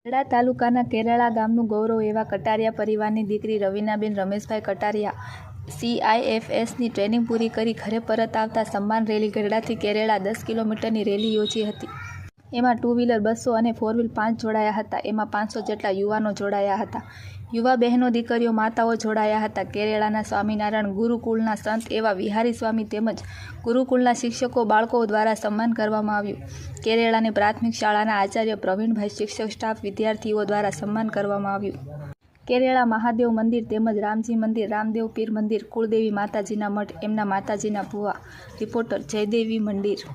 ખેડા તાલુકાના કેરાળા ગામનું ગૌરવ એવા કટારિયા પરિવારની દીકરી રવીનાબેન રમેશભાઈ કટારિયા CIFSની ટ્રેનિંગ પૂરી કરી ઘરે પરત આવતા સન્માન રેલી ગઢડાથી કેરાળા 10 કિલોમીટરની રેલી યોજી હતી। એમાં 2 વ્હીલર 200 અને 4 વ્હીલ 5 જોડાયા હતા। એમાં 500 જેટલા યુવાનો જોડાયા હતા। યુવા બહેનો, દીકરીઓ, માતાઓ જોડાયા હતા। કેરાળાના સ્વામિનારાયણ ગુરુકુળના સંત એવા વિહારી સ્વામી તેમજ ગુરુકુળના શિક્ષકો, બાળકો દ્વારા સન્માન કરવામાં આવ્યું। કેરાળાની પ્રાથમિક શાળાના આચાર્ય પ્રવીણભાઈ, શિક્ષક સ્ટાફ, વિદ્યાર્થીઓ દ્વારા સન્માન કરવામાં આવ્યું। કેરાળા મહાદેવ મંદિર તેમજ રામજી મંદિર, રામદેવ પીર મંદિર, કુળદેવી માતાજીના મઠ, એમના માતાજીના ભુવા। રિપોર્ટર જયદેવી મંદિર।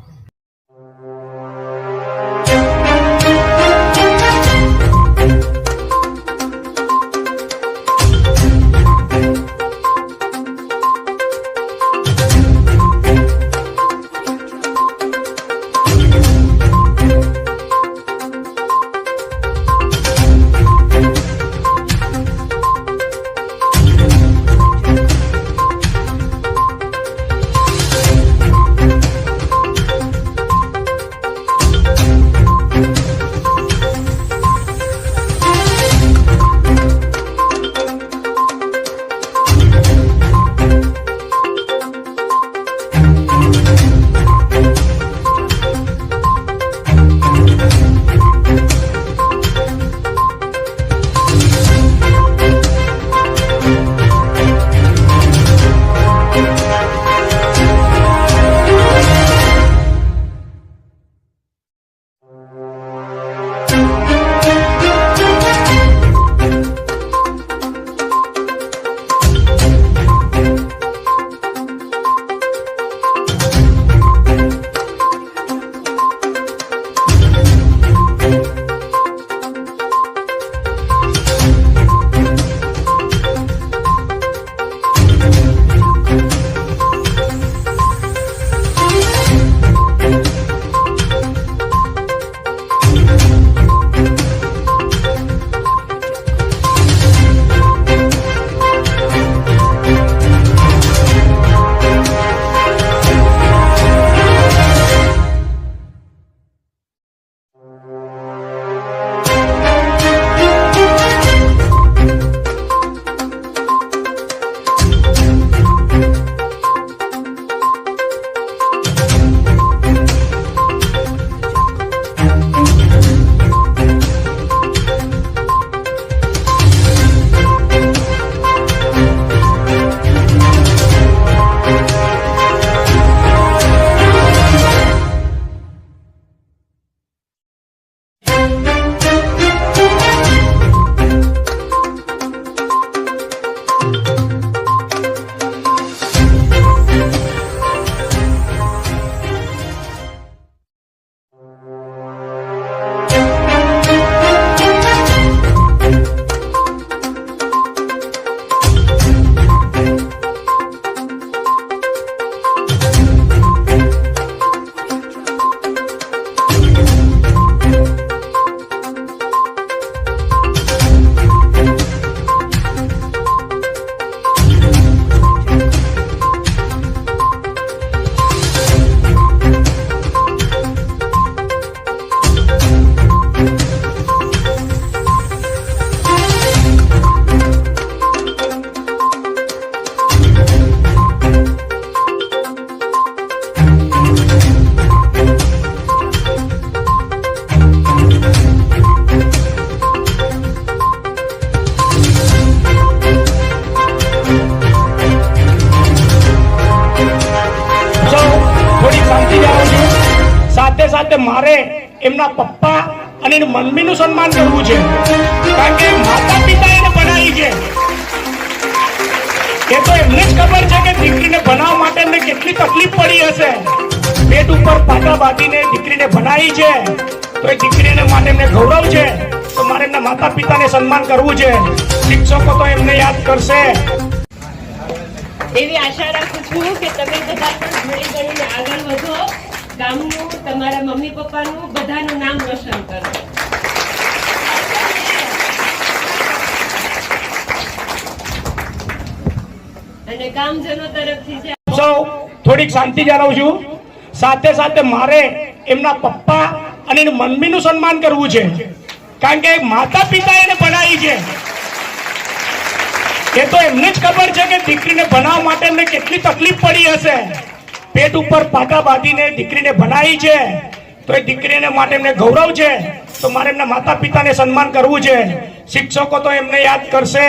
સાથે સાથે મારે એમના પપ્પા અને એની મમ્મીનું સન્માન કરવું છે, કારણ કે માતા પિતા એને બનાવી છે। એ તો એમને જ ખબર છે કે દીકરીને બનાવવા માટે એમને કેટલી તકલીફ પડી હશે। પેટ ઉપર પાટા બાંધીને દીકરીને બનાવી છે, તો એ દીકરીને માટે એમને ગૌરવ છે, તો મારે એમના માતા પિતાને સન્માન કરવું છે। શિક્ષકો તો એમને યાદ કરશે એવી આશા રાખું છું કે તમે બધા પણ ઘણી ઘણીને આગળ વધો, ગામનું, તમારા મમ્મી પપ્પાનું, બધાનું નામ રોશન કરો। અને ગામજનો તરફથી સૌ થોડીક શાંતિ જાળવું છું। સાથે સાથે મારે એમના પપ્પા અને એની મમ્મીનું સન્માન કરવું છે, કારણ કે માતા પિતા એને ભણાવી છે. એ તો એમને જ ખબર છે કે દીકરીને ભણાવવા માટે એમને કેટલી તકલીફ પડી હશે. પેટ ઉપર પાટા બાંધીને દીકરીને ભણાવી છે, તો એ દીકરીને માટે એમને ગૌરવ છે. તો મારે એમના માતા પિતાને સન્માન કરવું છે. શિક્ષકો તો એમને યાદ કરશે.